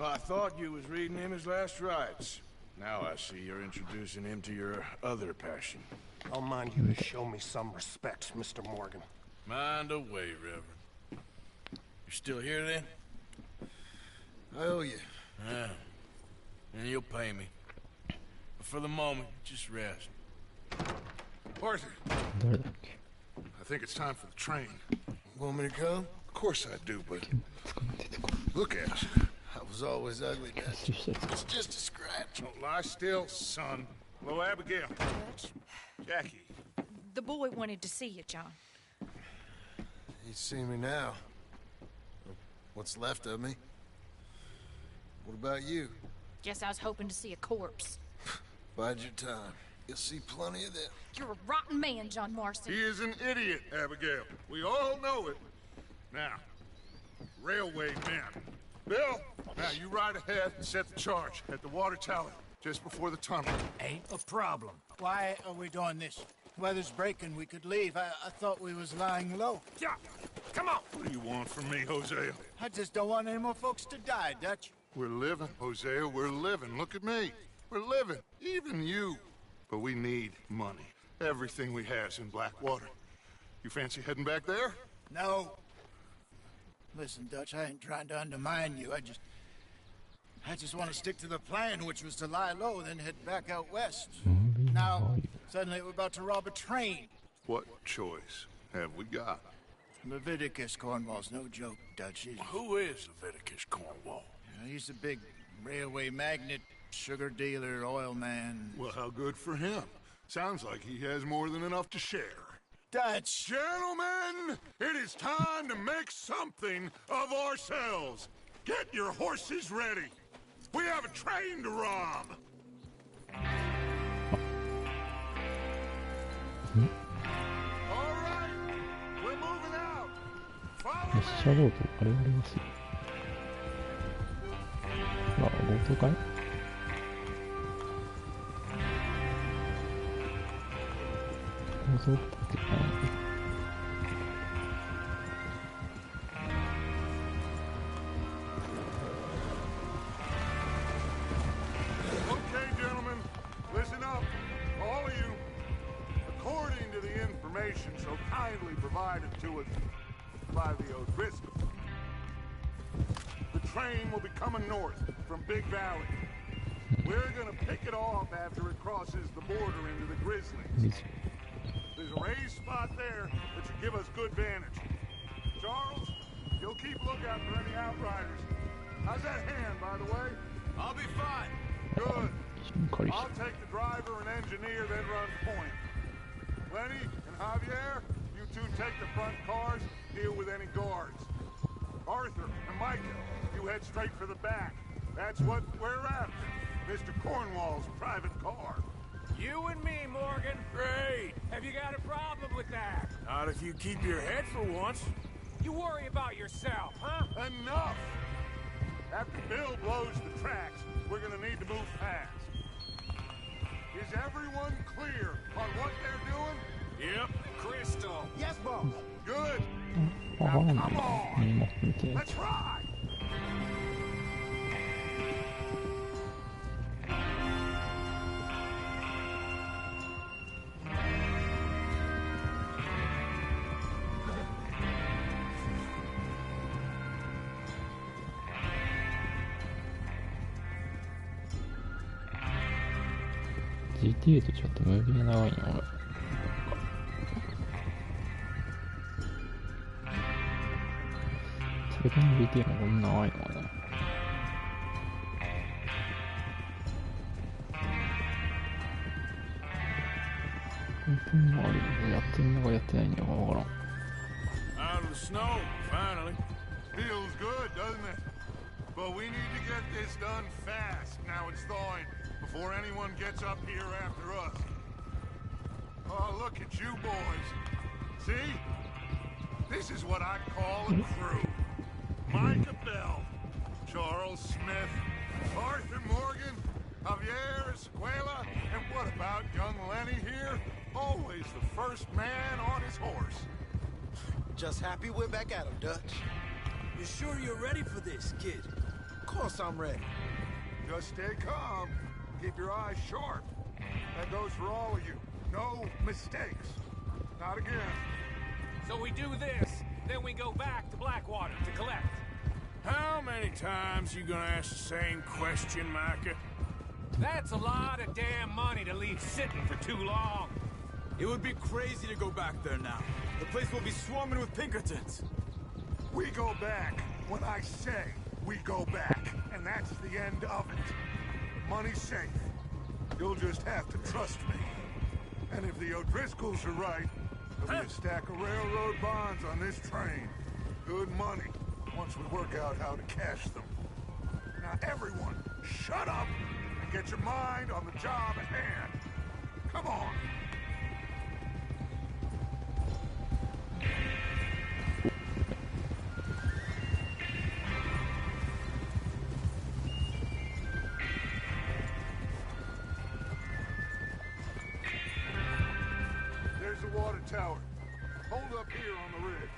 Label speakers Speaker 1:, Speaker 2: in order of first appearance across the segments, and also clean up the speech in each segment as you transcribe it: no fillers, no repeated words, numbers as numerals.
Speaker 1: I thought you was reading him his last rites. Now I see you're introducing him to your other passion.
Speaker 2: I'll mind you to show me some respect, Mr. Morgan.
Speaker 1: Mind away, Reverend. You still here then?
Speaker 3: I owe you.
Speaker 1: Yeah. And you'll pay me. But for the moment, just rest.
Speaker 3: Arthur,
Speaker 4: 誰だっけ。
Speaker 3: I think it's time for the train.
Speaker 1: Want me to come?
Speaker 3: Of course I do, but look at us.
Speaker 1: I was always ugly, Dad. It's just a scratch.
Speaker 3: Don't lie still, son. Hello, Abigail. Jackie.
Speaker 5: The boy wanted to see you, John.
Speaker 1: He's seen me now. What's left of me? What about you?
Speaker 5: Guess I was hoping to see a corpse.
Speaker 1: Bide your time. You'll see plenty of them.
Speaker 5: You're a rotten man, John Marston.
Speaker 3: He is an idiot, Abigail. We all know it. Now, railway men. Bill, now you ride ahead and set the charge at the water tower just before the tunnel.
Speaker 6: Ain't a problem. Why are we doing this? Weather's breaking, we could leave. I thought we was lying low.
Speaker 3: Yeah, come on. What do you want from me, Hosea?
Speaker 6: I just don't want any more folks to die, Dutch.
Speaker 3: We're living, Hosea, we're living. Look at me. We're living, even you. But we need money. Everything we have's in Blackwater. You fancy heading back there?
Speaker 6: No. Listen, Dutch, I ain't trying to undermine you. I just want to stick to the plan, which was to lie low, then head back out west. Now, suddenly we're about to rob a train.
Speaker 3: What choice have we got?
Speaker 6: Leviticus Cornwall's no joke, Dutch.
Speaker 1: Who is Leviticus Cornwall?
Speaker 6: He's a big railway magnate, sugar dealer, oil man.
Speaker 3: Well, how good for him. Sounds like he has more than enough to share.
Speaker 6: Dutch!
Speaker 3: Gentlemen, it is time to make something of ourselves. Get your horses ready. We have a train to rob. All right, we're moving out. Follow
Speaker 4: 列車
Speaker 3: me.
Speaker 4: 強盗、あれありますよ。あ、強盗かい。強盗って
Speaker 3: Okay, gentlemen, listen up, all of you. According to the information so kindly provided to us by the O'Driscoll, the train will be coming north from Big Valley. We're gonna pick it off after it crosses the border into the Grizzlies. There's a raised spot there that should give us good vantage. Charles, you'll keep lookout for any outriders. How's that hand, by the way?
Speaker 1: I'll be fine.
Speaker 3: Good.
Speaker 4: 彼氏。
Speaker 3: I'll take the driver and engineer, then run point. Lenny and Javier, you two take the front cars, deal with any guards. Arthur and Micah, you head straight for the back. That's what we're after. Mr. Cornwall's private car.
Speaker 7: You and me, Morgan.
Speaker 1: Great.
Speaker 7: Have you got a problem with that?
Speaker 1: Not if you keep your head for once.
Speaker 7: You worry about yourself, huh?
Speaker 3: Enough! After Bill blows the tracks, we're gonna need to move fast. Is everyone clear on what they're doing?
Speaker 1: Yep.
Speaker 7: Crystal.
Speaker 6: Yes, boss.
Speaker 3: Good.
Speaker 4: わかんない
Speaker 3: Now, come
Speaker 4: な。
Speaker 3: on.
Speaker 4: 何も見てない。
Speaker 3: Let's ride!
Speaker 4: GTA とちょっとムービーが長いな、俺。最近の GTA もこんな長いのかな。本当にあるやってんのかやってないのかわからん。
Speaker 1: Out of the snow, finally.
Speaker 3: Feels good, doesn't it? But we need to get this done fast. Now it's thawing, before anyone gets up here after us. Oh, look at you boys. See? This is what I call a crew. Micah Bell, Charles Smith, Arthur Morgan, Javier Escuela, and what about young Lenny here? Always the first man on his horse.
Speaker 8: Just happy we're back at him, Dutch.
Speaker 7: You sure you're ready for this, kid?
Speaker 8: Of
Speaker 1: course I'm ready.
Speaker 3: Just stay calm. Keep your eyes sharp. That goes for all of you. No mistakes. Not again.
Speaker 7: So we do this, then we go back to Blackwater to collect.
Speaker 1: How many times you gonna ask the same question, Micah?
Speaker 7: That's a lot of damn money to leave sitting for too long.
Speaker 8: It would be crazy to go back there now. The place will be swarming with Pinkertons.
Speaker 3: We go back when I say we go back, and that's the end of it. The money's safe. You'll just have to trust me. And if the O'Driscolls are right, there'll be a stack of railroad bonds on this train. Good money, once we work out how to cash them. Now everyone, shut up and get your mind on the job at hand. Come on. There's the water tower. Hold up here on the ridge.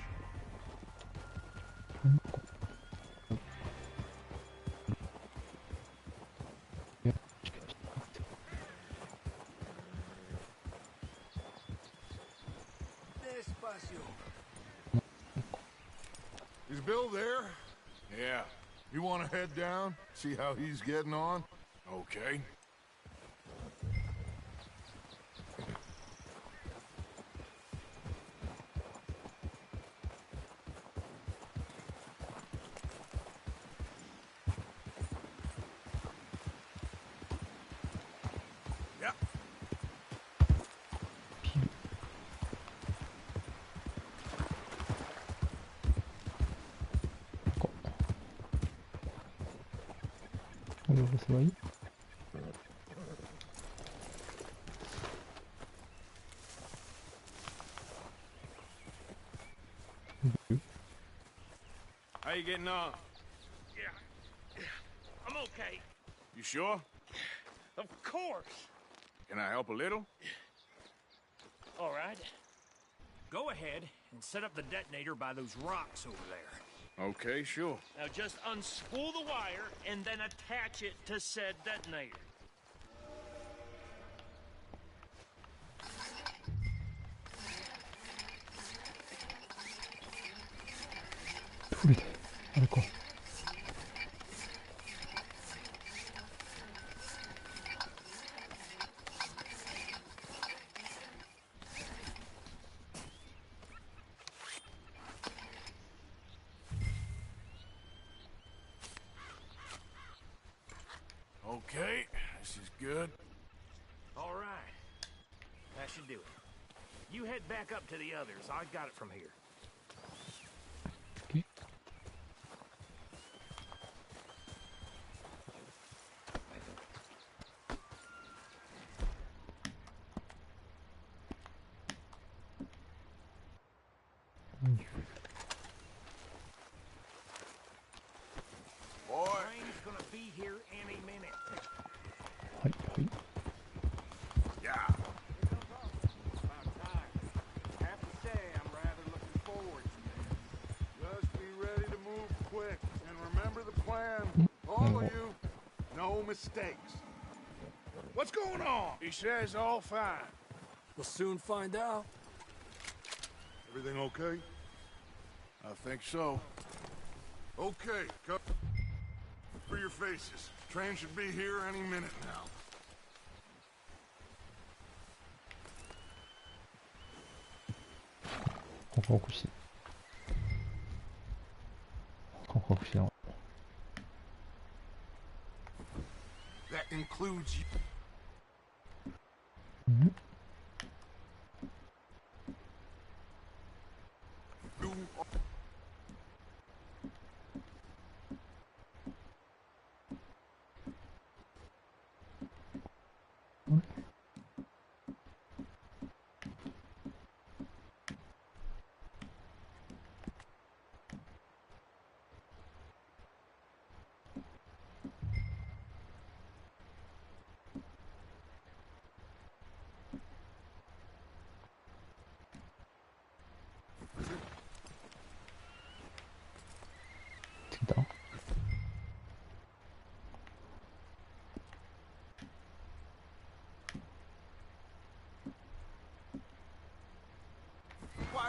Speaker 6: Despacio.
Speaker 3: Is Bill there?
Speaker 1: Yeah,
Speaker 3: You want to head down? See how he's getting on?
Speaker 1: okay. Yeah. How you getting on?
Speaker 7: Yeah. I'm okay.
Speaker 1: You sure?
Speaker 7: Of course.
Speaker 1: Can I help a little?
Speaker 7: All right. Go ahead and set up the detonator by those rocks over there.
Speaker 1: Okay, sure.
Speaker 7: Now just unspool the wire and then attach it to said detonator.
Speaker 1: Okay, this is good.
Speaker 7: All right. That should do it. You head back up to the others. I got it from here.
Speaker 4: Okay.
Speaker 1: Boy,
Speaker 7: Train's gonna be here any minute.
Speaker 4: はいはい。
Speaker 1: yeah.
Speaker 3: About time. Have to say, I'm rather looking forward to this. Just be ready to move quick. And remember the plan. All of you, no mistakes. What's going on?
Speaker 1: He says all fine.
Speaker 8: We'll soon find out.
Speaker 3: Everything okay?
Speaker 1: I think so.
Speaker 3: Okay, cover your faces. Train should be here any minute now. That includes you. You are-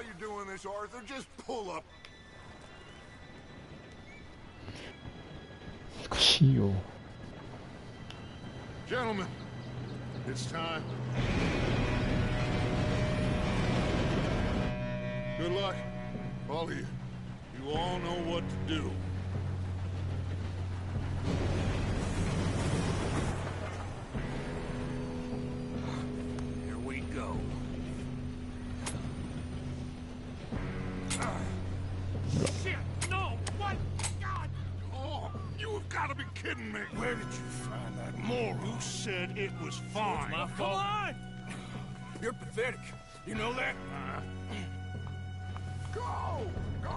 Speaker 3: how you're doing this, Arthur. Just pull up.
Speaker 4: 難しいよ。
Speaker 3: Gentlemen, it's time. Good luck, all of you. You all know what to do.
Speaker 7: Here we go. Shit! No! What? God!
Speaker 3: Oh, you have got to be kidding me. Where did you find that moron? Who said it was fine?
Speaker 7: My fault. Come on!
Speaker 1: You're pathetic. You know that?
Speaker 3: Go! Go!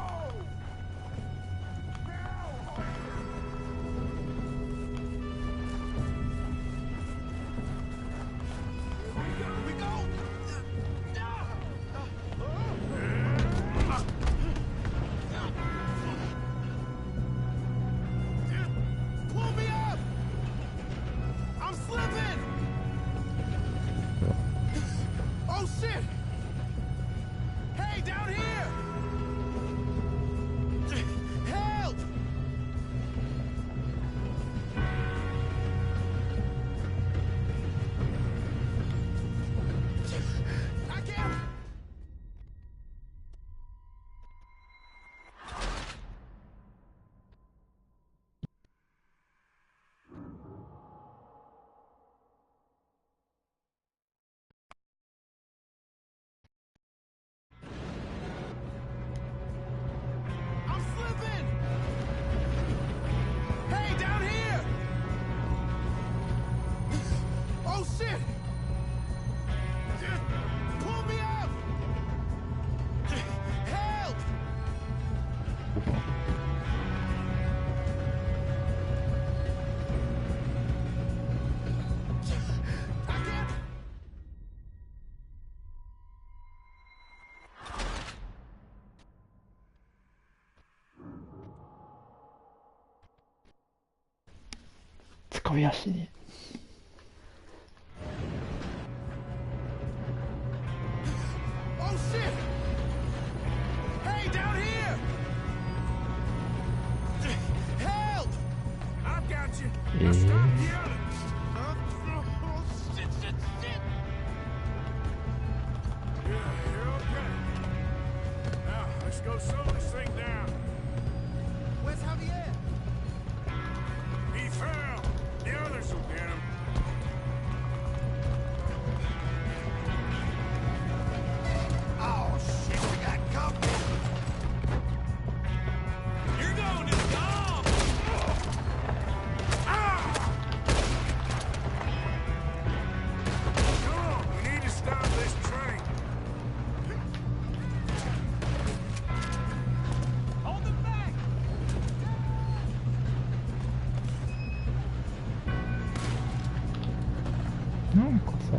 Speaker 4: 使いやすいね。なんかさ、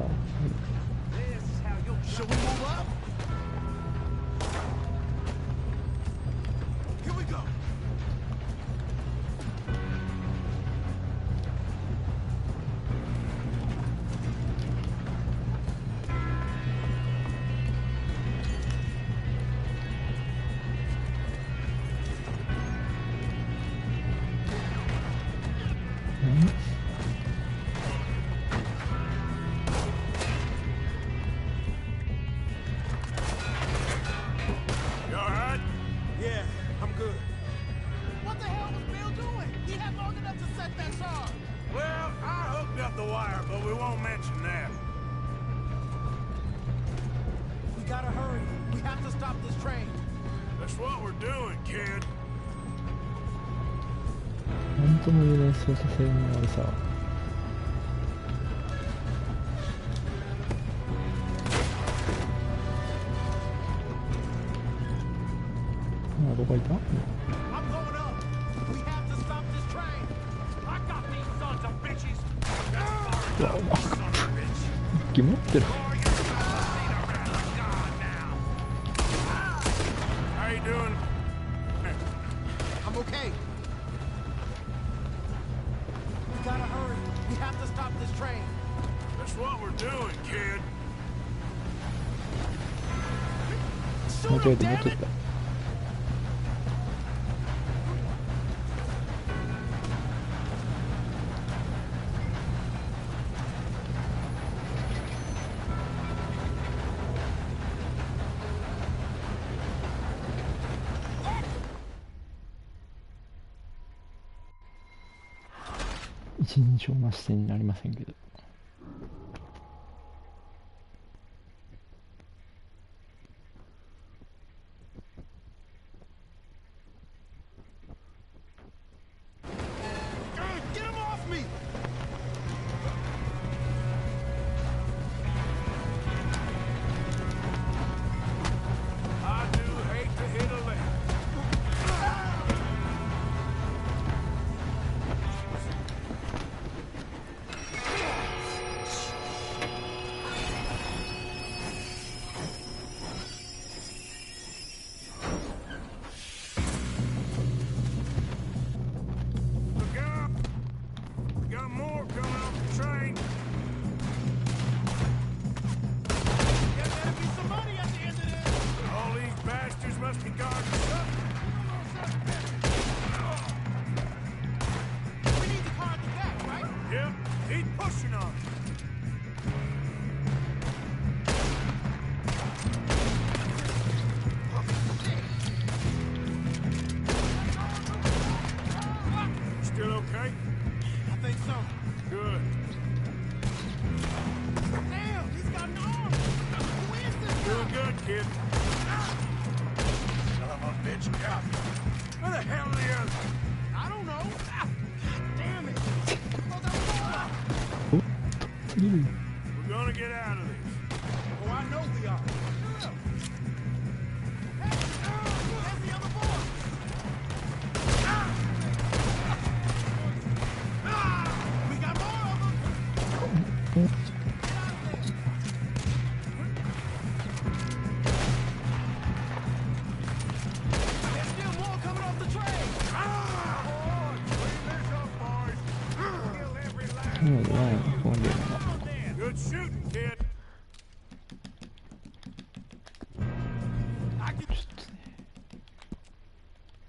Speaker 4: なんとも言えない操作性の悪さ。あ、どこいた？うわ、気持ってる。間違えて乗っちゃった。一人称な視点になりませんけど。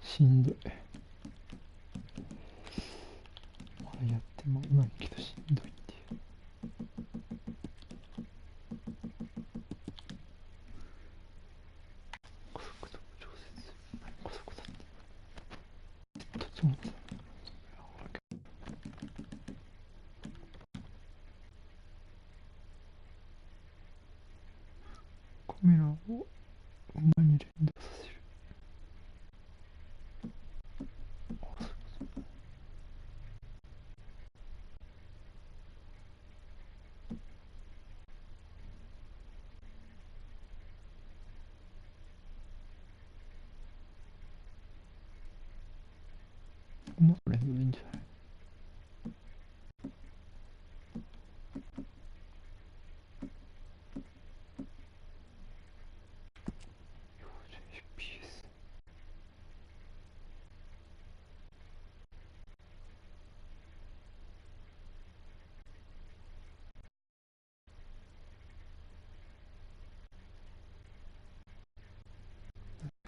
Speaker 4: しんどい。まだやってもないけどしんどいっていう。加速度調節。加速だって。途中まで。カメラを馬に連動させる。馬の連動でいいんじゃない？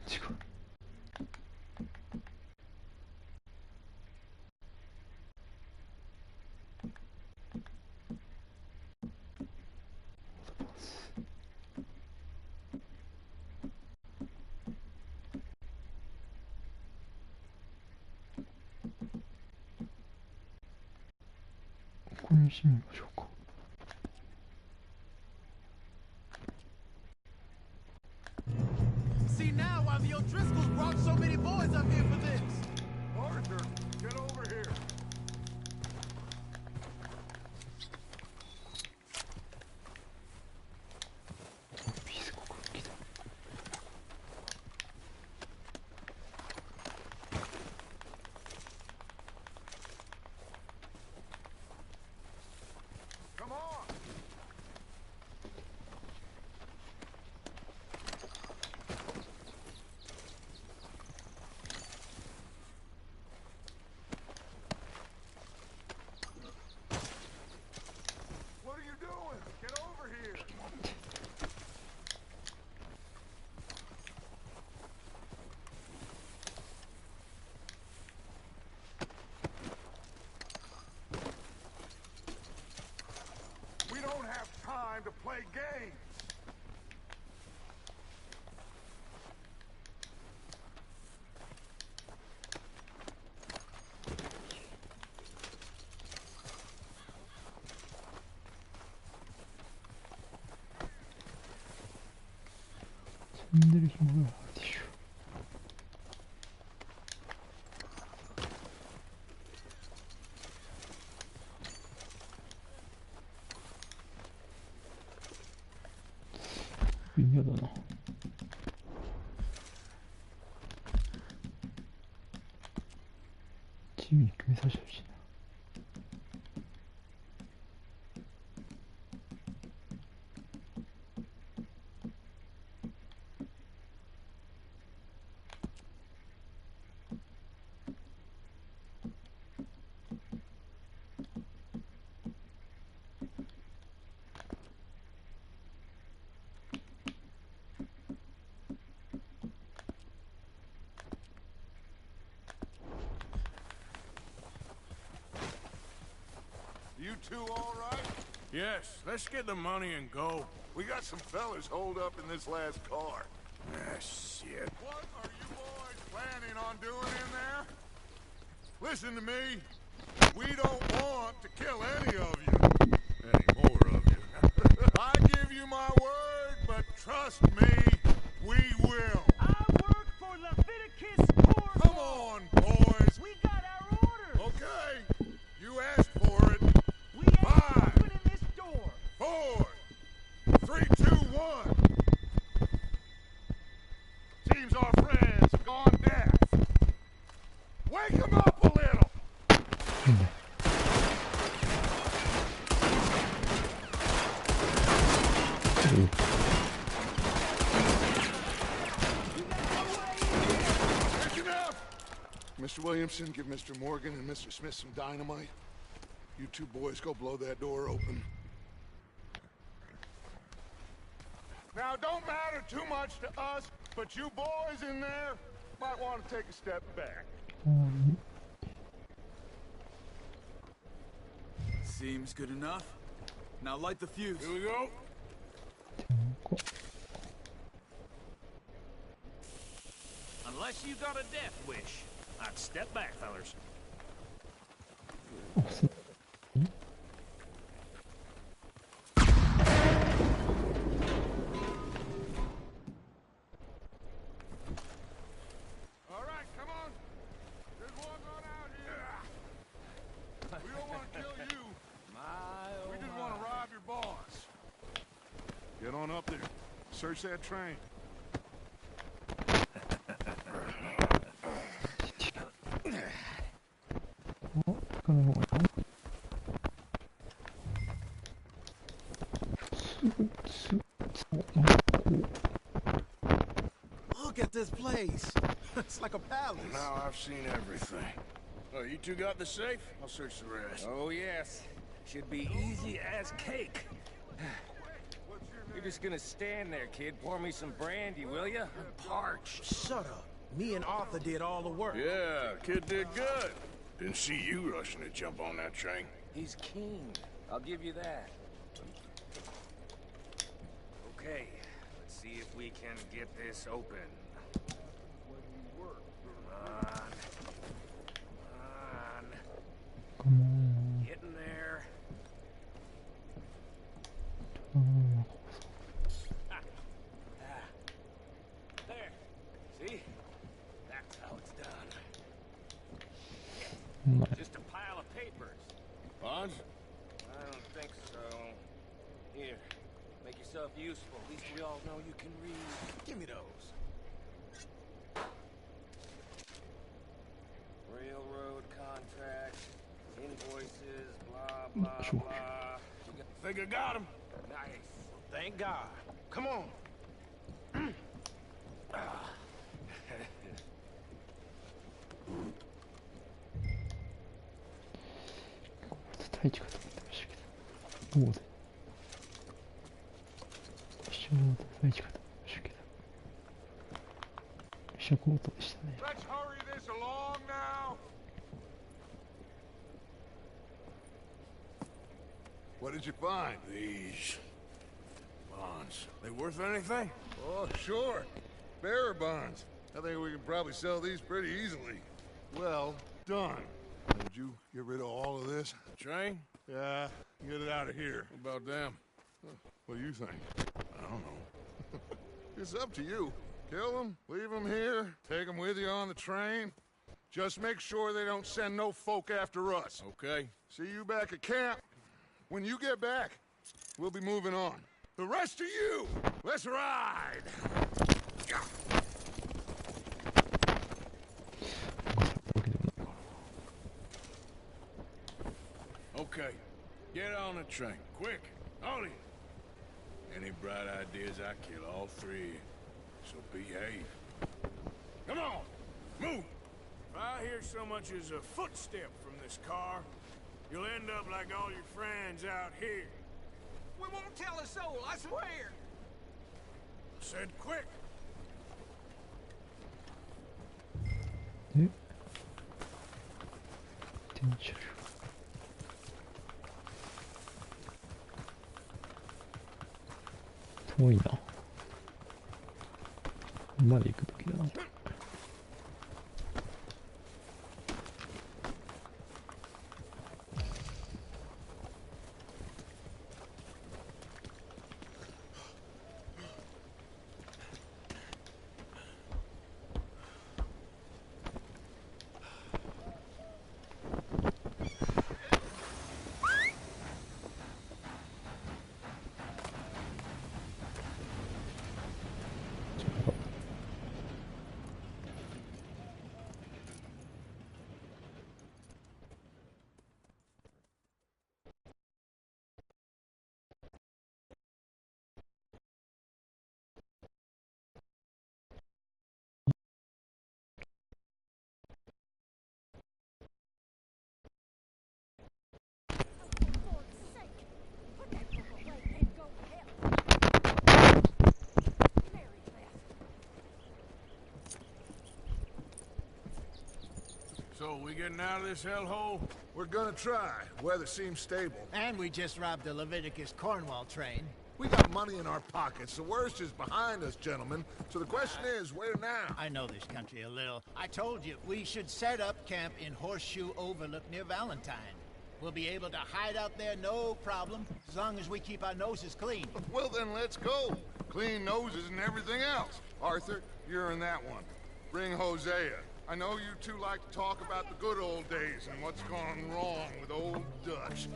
Speaker 4: 違う。ここにしてみましょうか。
Speaker 6: See now why the O'Driscolls brought so many boys up here for this.
Speaker 3: Arthur, get over here. Come on. play games.
Speaker 4: 微妙だな。チームに決めさせてほしいな。
Speaker 3: You two all right?
Speaker 1: Yes, let's get the money and go.
Speaker 3: We got some fellas holed up in this last car.
Speaker 1: Ah, shit.
Speaker 3: What are you boys planning on doing in there? Listen to me. We don't want to kill any of you.
Speaker 1: Any more of you.
Speaker 3: I give you my word, but trust me, we will.
Speaker 7: I work for Leviticus Court.
Speaker 3: Come on, boys.
Speaker 7: We got our orders.
Speaker 3: Okay, you asked for it.
Speaker 7: We ain't
Speaker 3: 5,
Speaker 7: opening this door.
Speaker 3: 4, 3, 2, 1. Seems our friends have gone deaf. Wake them up a little. That's enough. Mr. Williamson, give Mr. Morgan and Mr. Smith some dynamite. You two boys go blow that door open. Now, don't matter too much to us, but you boys in there might want to take a step back.
Speaker 8: Seems good enough. Now light the fuse.
Speaker 3: Here we go.
Speaker 7: Unless you got a death wish, I'd step back, fellers.
Speaker 3: All right, come on. There's one going out here. We don't want to kill you. We just want to rob your boss. Get on up there. Search that train.
Speaker 8: Look at this place. It's like a palace.
Speaker 1: Now I've seen everything. Oh, you two got the safe? I'll search the rest.
Speaker 9: Oh, yes. Should be easy as cake. You're just gonna stand there, kid. Pour me some brandy, will ya? I'm parched.
Speaker 6: Shut up. Me and Arthur did all the work.
Speaker 1: Yeah, kid did good. Didn't see you rushing to jump on that train.
Speaker 9: He's keen. I'll give you that. Okay, let's see if we can get this open. Come on. Getting there. There. See? That's how it's done. Just a pile of papers.
Speaker 1: Bonds?
Speaker 9: I don't think so. Here, make yourself useful. At least we all know you can read.
Speaker 6: Give me those.
Speaker 9: Railroad contracts, invoices, blah, blah, blah.
Speaker 1: Think I got him.
Speaker 9: Nice.
Speaker 6: Thank God. Come on.
Speaker 4: 太一かと思ってましたけど、もうで一緒の太一かと思いましたけど、一緒コートでしたね。
Speaker 3: Let's hurry this along now. What did you find?
Speaker 1: These. Bonds. They worth anything?
Speaker 3: Oh, sure. Bearer bonds. I think we can probably sell these pretty easily. Well done. Would you get rid of all of this?
Speaker 1: Train?
Speaker 3: Yeah, get it out of here.
Speaker 1: What about them?
Speaker 3: What do you think?
Speaker 1: I don't know.
Speaker 3: It's up to you. Kill them, leave them here, take them with you on the train. Just make sure they don't send no folk after us.
Speaker 1: Okay.
Speaker 3: See you back at camp. When you get back, we'll be moving on. The rest of you, let's ride!
Speaker 1: Okay. Get on the train. Quick. All of you. Any bright ideas, I kill all three. So behave. Come on! Move! If I hear so much as a footstep from this car, you'll end up like all your friends out here.
Speaker 9: We won't tell a soul, I swear!
Speaker 1: Said quick!
Speaker 4: 遠いな。ここまで行くときだな。
Speaker 1: So, we getting out of this hellhole?
Speaker 3: We're gonna try. Weather seems stable.
Speaker 6: And we just robbed the Leviticus Cornwall train.
Speaker 3: We got money in our pockets. The worst is behind us, gentlemen. So the question is, where now?
Speaker 6: I know this country a little. I told you, we should set up camp in Horseshoe Overlook near Valentine. We'll be able to hide out there, no problem, as long as we keep our noses clean.
Speaker 3: Well, then let's go. Clean noses and everything else. Arthur, you're in that one. Bring Hosea. I know you two like to talk about the good old days and what's gone wrong with old Dutch.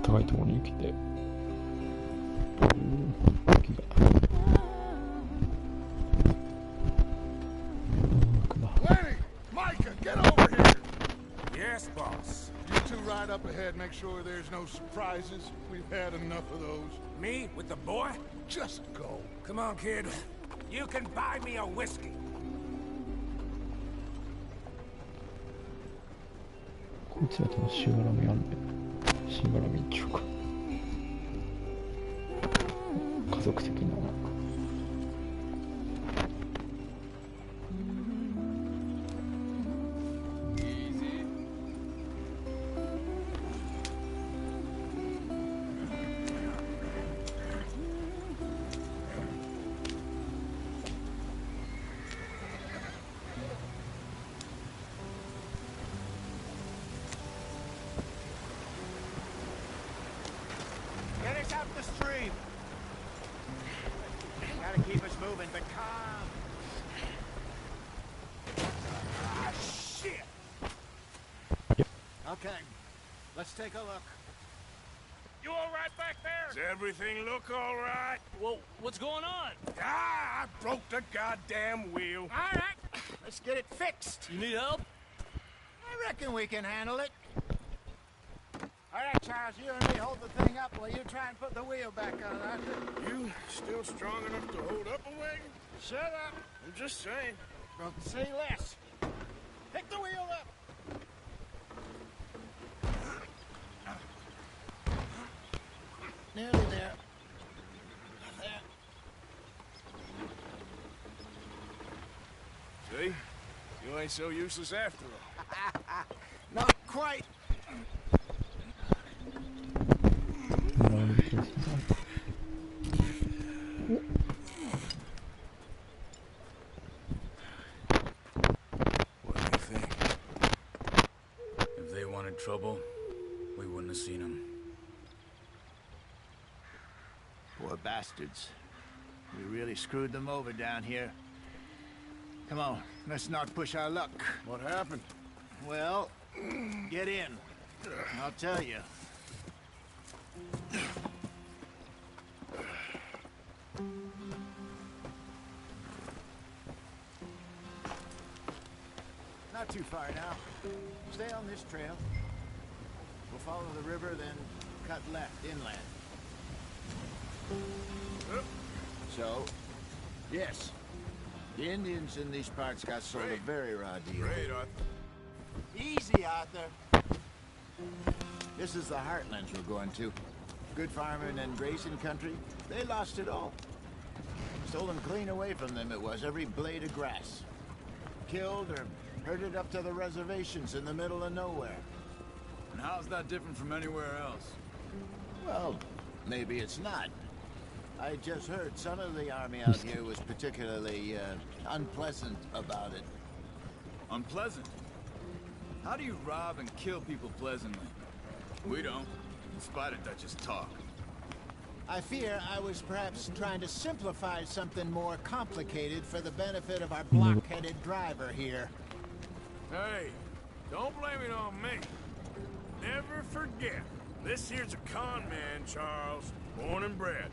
Speaker 4: 高いところに来て、雪が。
Speaker 3: Lenny! Micah, get over here!
Speaker 7: Yes, boss.
Speaker 3: You two ride up ahead, make sure there's no surprises. We've had enough of those.
Speaker 7: Me with the boy?
Speaker 3: Just go.
Speaker 7: Come on, kid. You can buy me a whiskey.
Speaker 4: こいつらとのしがらみあんね。しがらみっていうか、家族的な。
Speaker 6: Get us up the stream. Okay, let's take a look.
Speaker 7: You all right back there?
Speaker 1: Does everything look all right?
Speaker 7: Well, what's going on?
Speaker 1: Ah, I broke the goddamn wheel.
Speaker 6: All right, let's get it fixed.
Speaker 7: You need help?
Speaker 6: I reckon we can handle it. All right, Charles, you and me hold the thing up while you try and put the wheel back on, Arthur.
Speaker 1: You still strong enough to hold up a wagon?
Speaker 6: Shut up.
Speaker 1: I'm just saying.
Speaker 6: Don't say less. Pick the wheel up. Nearly there. There.
Speaker 1: See? You ain't so useless after all.
Speaker 6: Not quite.
Speaker 1: What do you think?
Speaker 8: If they wanted trouble, we wouldn't have seen them.
Speaker 6: Poor bastards. We really screwed them over down here. Come on, let's not push our luck.
Speaker 1: What happened?
Speaker 6: Well, get in. I'll tell you. Not too far now. Stay on this trail. We'll follow the river, then cut left inland. So, yes, the Indians in these parts got sort of very raw deal.
Speaker 1: Great, Arthur.
Speaker 6: Easy, Arthur. This is the heartlands we're going to. Good farming and grazing country. They lost it all. Stolen clean away from them it was, every blade of grass. Killed or herded up to the reservations in the middle of nowhere.
Speaker 8: And how's that different from anywhere else?
Speaker 6: Well, maybe it's not. I just heard some of the army out here was particularly unpleasant about it.
Speaker 8: Unpleasant? How do you rob and kill people pleasantly? We don't, in spite of Dutch's talk.
Speaker 6: I fear I was perhaps trying to simplify something more complicated for the benefit of our block-headed driver here.
Speaker 1: Hey, don't blame it on me. Never forget, this here's a con man, Charles, born and bred.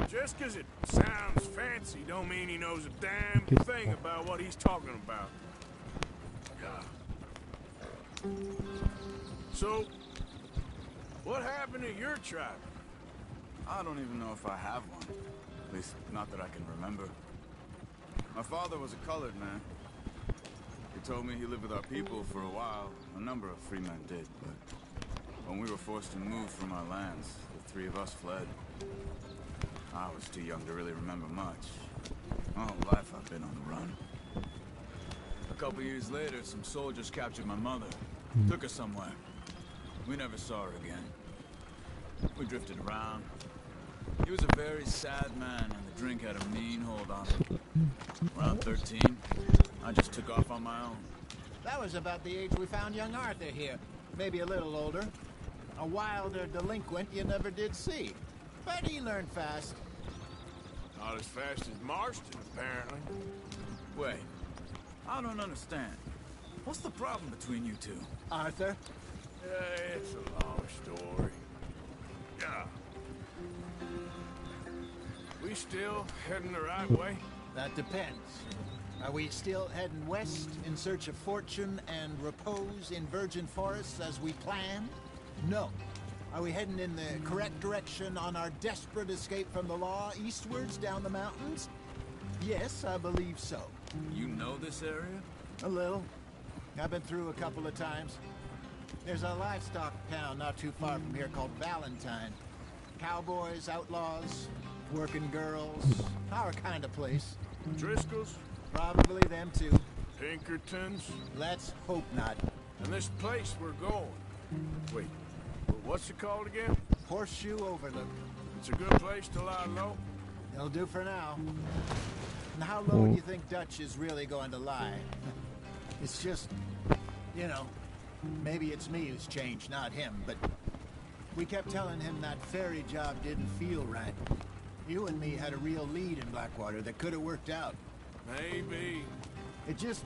Speaker 1: Just 'cause it sounds fancy don't mean he knows a damn thing about what he's talking about. So, what happened to your tribe?
Speaker 8: I don't even know if I have one. At least, not that I can remember. My father was a colored man. He told me he lived with our people for a while. A number of free men did, but when we were forced to move from our lands, the three of us fled. I was too young to really remember much. My whole life I've been on the run. A couple years later, some soldiers captured my mother. Took her somewhere. We never saw her again. We drifted around. He was a very sad man, and the drink had a mean hold on him. Around 13, I just took off on my own.
Speaker 6: That was about the age we found young Arthur here. Maybe a little older. A wilder delinquent you never did see. But he learned fast.
Speaker 1: Not as fast as Marston, apparently.
Speaker 8: Wait, I don't understand. What's the problem between you two?
Speaker 6: Arthur?
Speaker 1: It's a long story. Yeah. We still heading the right way?
Speaker 6: That depends. Are we still heading west in search of fortune and repose in virgin forests as we planned? No. Are we heading in the correct direction on our desperate escape from the law eastwards down the mountains? Yes, I believe so.
Speaker 8: You know this area?
Speaker 6: A little. I've been through a couple of times. There's a livestock town not too far from here called Valentine. Cowboys, outlaws, working girls, our kind of place.
Speaker 1: Driscoll's?
Speaker 6: Probably them too.
Speaker 1: Pinkertons?
Speaker 6: Let's hope not.
Speaker 1: And this place we're going. Wait, what's it called again?
Speaker 6: Horseshoe Overlook.
Speaker 1: It's a good place to lie low?
Speaker 6: It'll do for now. And how low do you think Dutch is really going to lie? It's just, you know, maybe it's me who's changed, not him, but we kept telling him that ferry job didn't feel right. You and me had a real lead in Blackwater that could have worked out.
Speaker 1: Maybe.
Speaker 6: It just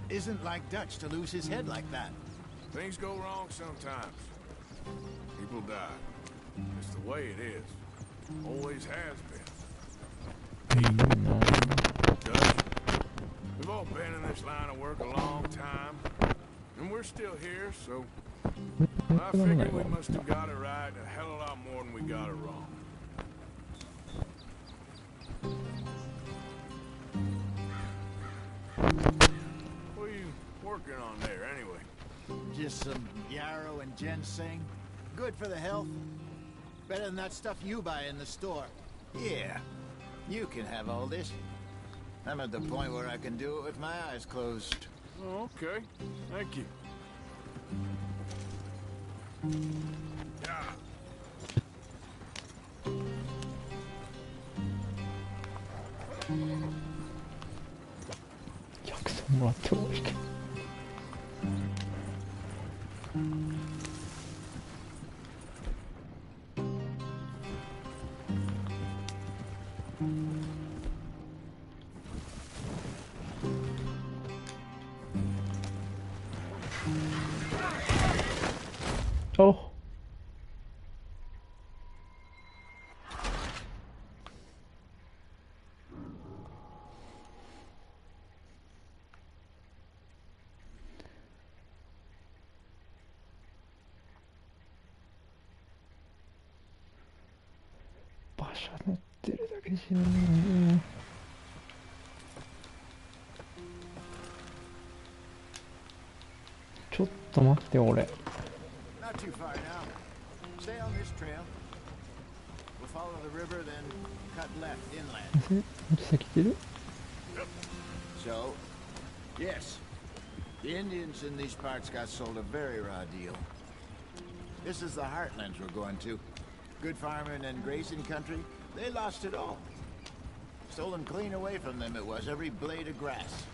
Speaker 6: isn't like Dutch to lose his head like that.
Speaker 1: Things go wrong sometimes. People die. It's the way it is. Always has been. Dutch, we've all been in this line of work a long time, and we're still here, so I figured we must have got it right a hell of a lot more than we got it wrong. What are you working on there, anyway?
Speaker 6: Just some yarrow and ginseng. Good for the health. Better than that stuff you buy in the store. Yeah, you can have all this. I'm at the point where I can do it with my eyes closed.
Speaker 1: Oh, okay. Thank you. Yeah.
Speaker 4: Oh.馬車乗ってるだけじゃね。ちょっと待って俺。
Speaker 6: Not too far now. Stay on this trail. We'll follow the river, then cut left inland. So, yes, the Indians in these parts got sold a very raw deal. This is the heartlands we're going to. Good farming and grazing country, they lost it all. Stolen clean away from them it was, every blade of grass.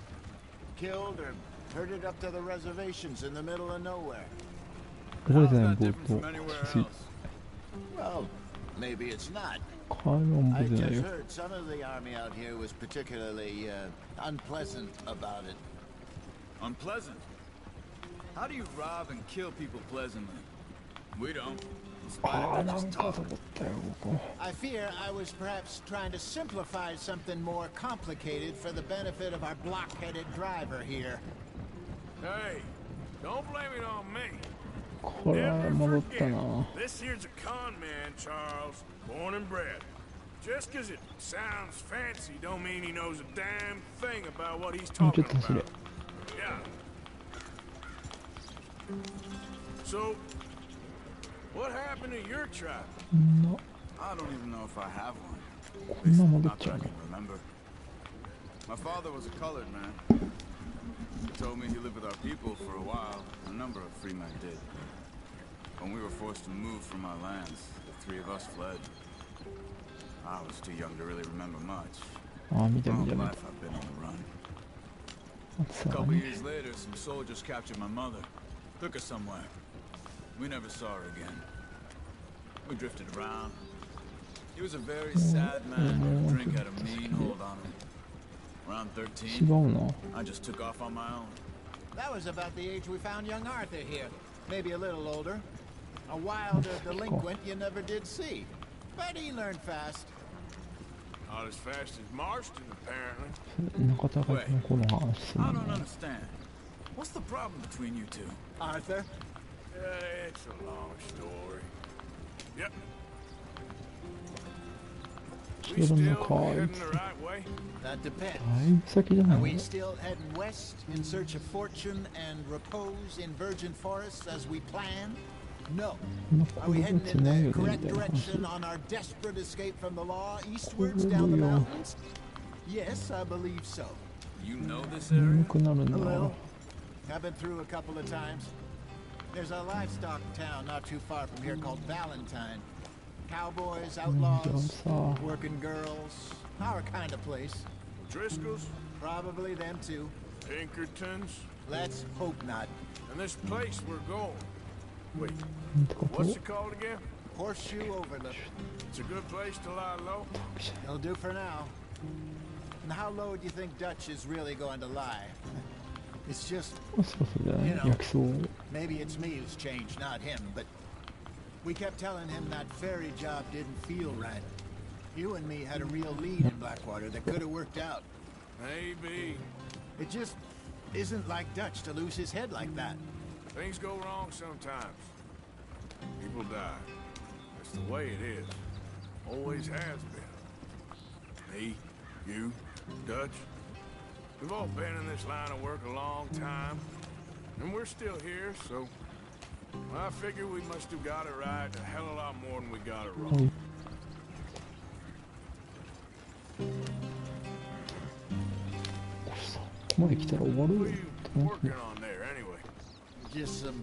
Speaker 6: Killed or herded up to the reservations in the middle of nowhere.
Speaker 8: How's that different from anywhere else?
Speaker 6: Well, maybe it's not.
Speaker 4: I
Speaker 6: I just heard some of the army out here was particularly unpleasant about it.
Speaker 8: Unpleasant? How do you rob and kill people pleasantly? We don't.
Speaker 6: I fear I was perhaps trying to simplify something more complicated for the benefit of our block-headed driver here.
Speaker 1: Hey, don't blame it on me.
Speaker 4: これは戻ったな。
Speaker 1: This here's a con man, Charles, born and bred. Just 'cause it sounds fancy don't mean he knows a damn thing about what he's talking about. Yeah. So, what happened to your tribe?
Speaker 4: No.
Speaker 8: I don't even know if I have one. At least not that I can remember. My father was a colored man. He told me he lived with our people for a while. A number of free men did. When we were forced to move from our lands, the three of us fled. I was too young to really remember much. All my life I've been on the run. A couple years later, some soldiers captured my mother. Took her somewhere. We never saw her again. We drifted around. He was a very sad man. Drink had a mean hold on him. Around 13, I just took off on my own.
Speaker 6: That was about the age we found young Arthur here. Maybe a little older. A wilder delinquent you never did see. But he learned fast.
Speaker 1: Not as fast as Marston, apparently.
Speaker 8: Wait, I don't understand. What's the problem between you two?
Speaker 6: Arthur?
Speaker 1: It's a long story. Yep. We still heading the right way?
Speaker 6: That depends. Are we still heading west in search of fortune and repose in virgin forests as we planned? No. Are we heading in the correct direction on our desperate escape from the law eastwards down the mountains? Yes, I believe so.
Speaker 8: You know this area?
Speaker 6: A little. I've been through a couple of times. There's a livestock town not too far from here called Valentine. Cowboys, outlaws, working girls, our kind of place.
Speaker 1: Driscoll's?
Speaker 6: Probably them too.
Speaker 1: Pinkertons?
Speaker 6: Let's hope not.
Speaker 1: And this place we're going. Wait, what's it called again?
Speaker 6: Horseshoe Overlook.
Speaker 1: It's a good place to lie low?
Speaker 6: It'll do for now. And how low do you think Dutch is really going to lie? It's just,
Speaker 4: そうそうじゃない。薬草。
Speaker 6: maybe it's me who's changed, not him, but we kept telling him that ferry job didn't feel right. You and me had a real lead in Blackwater that could have worked out.
Speaker 1: Maybe.
Speaker 6: It just isn't like Dutch to lose his head like that.
Speaker 1: Things go wrong sometimes. People die. That's the way it is. Always has been. Me, you, Dutch. We've all been in this line of work a long time. And we're still here, so I figure we must have got it right a hell of a lot more than we got it wrong.
Speaker 4: ここまで来たら終わる
Speaker 1: What
Speaker 4: よ
Speaker 1: are you working on there, anyway?
Speaker 6: Just some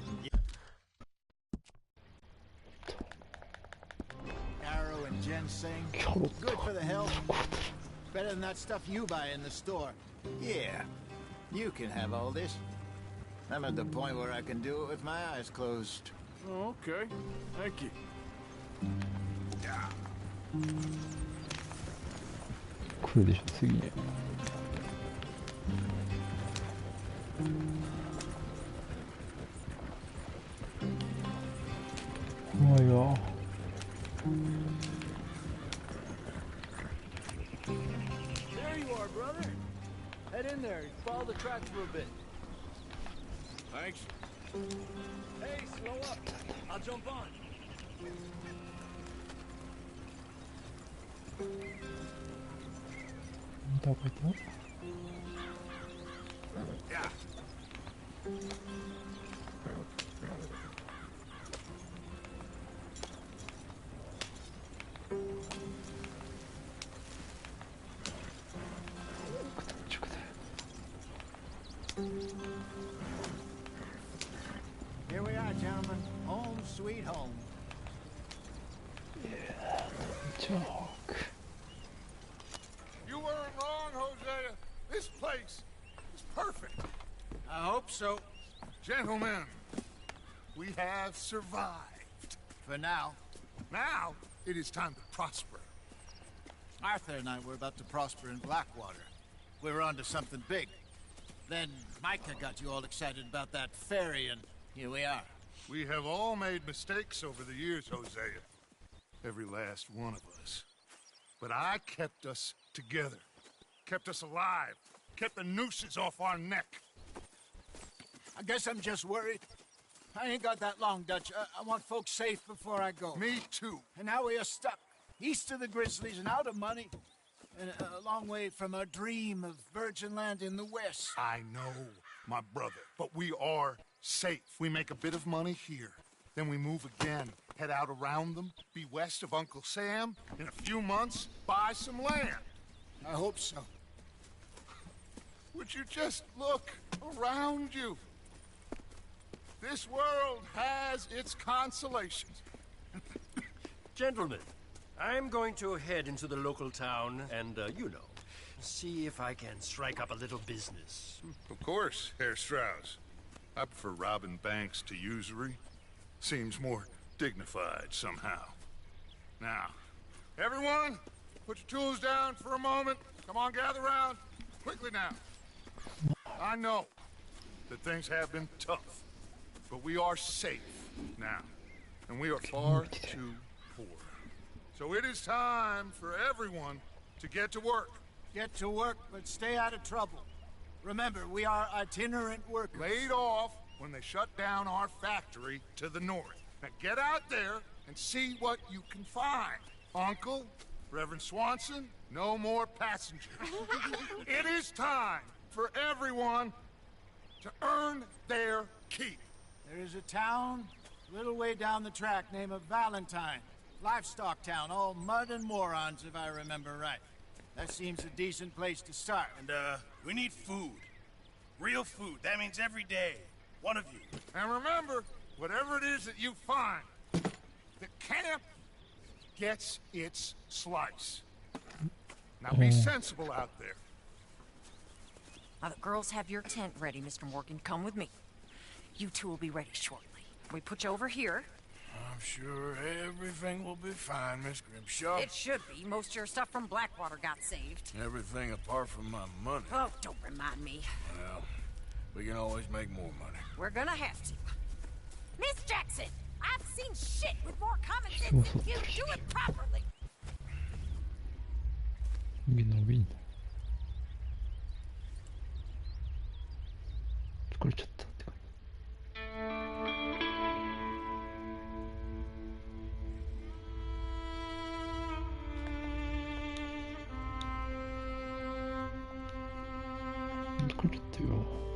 Speaker 6: arrow and ginseng. Good for the health. Better than that stuff you buy in the store. Yeah, you can have all this. I'm at the point where I can do it with my eyes closed.
Speaker 1: Oh, okay. Thank you.
Speaker 4: 来るでしょ次ね。怖いわ。
Speaker 10: There you are, brother. Head in there and follow the tracks for a bit.
Speaker 1: Thanks.
Speaker 10: Hey, slow up. I'll jump on.
Speaker 1: Yeah.
Speaker 6: Here we are, gentlemen. Home sweet home.
Speaker 4: Joke.
Speaker 3: You weren't wrong, Hosea. This place is perfect.
Speaker 6: I hope so.
Speaker 3: Gentlemen, we have survived.
Speaker 6: For now.
Speaker 3: Now, it is time to prosper.
Speaker 6: Arthur and I were about to prosper in Blackwater. We were onto something big. Then Micah got you all excited about that ferry, and here we are.
Speaker 3: We have all made mistakes over the years, Hosea. Every last one of us. But I kept us together. Kept us alive. Kept the nooses off our neck.
Speaker 6: I guess I'm just worried. I ain't got that long, Dutch. I want folks safe before I go.
Speaker 3: Me too.
Speaker 6: And now we are stuck. East of the Grizzlies and out of money. And a long way from our dream of virgin land in the west.
Speaker 3: I know, my brother. But we are safe. We make a bit of money here. Then we move again. Head out around them. Be west of Uncle Sam. In a few months, buy some land.
Speaker 6: I hope so.
Speaker 3: Would you just look around you? This world has its consolations.
Speaker 7: Gentlemen, I'm going to head into the local town and, see if I can strike up a little business.
Speaker 3: Of course, Herr Strauss. I prefer robbing banks to usury. Seems more dignified somehow. Now, everyone, put your tools down for a moment. Come on, gather round. Quickly now. I know that things have been tough, but we are safe now, and we are far too poor. So it is time for everyone to get to work.
Speaker 6: Get to work, but stay out of trouble. Remember, we are itinerant workers.
Speaker 3: Laid off when they shut down our factory to the north. Now get out there and see what you can find. Uncle, Reverend Swanson, no more passengers. It is time for everyone to earn their keep.
Speaker 6: There is a town a little way down the track named Valentine. Livestock town, all mud and morons, if I remember right. That seems a decent place to start.
Speaker 11: And, we need food. Real food. That means every day. One of you.
Speaker 3: And remember, whatever it is that you find, the camp gets its slice. Now be sensible out there.
Speaker 5: Now the girls have your tent ready, Mr. Morgan. Come with me. You two will be ready shortly. We put you over here.
Speaker 1: I'm sure everything will be fine, Miss Grimshaw.
Speaker 5: It should be. Most of your stuff from Blackwater got saved.
Speaker 1: Everything apart from my money.
Speaker 5: Oh, don't remind me.
Speaker 1: Well, We can always make more money.
Speaker 5: We're gonna have to. Miss Jackson, I've seen shit with more common sense than you. Do it properly.
Speaker 4: 伸びんの疲れちゃったって感じ。疲れちゃったよ。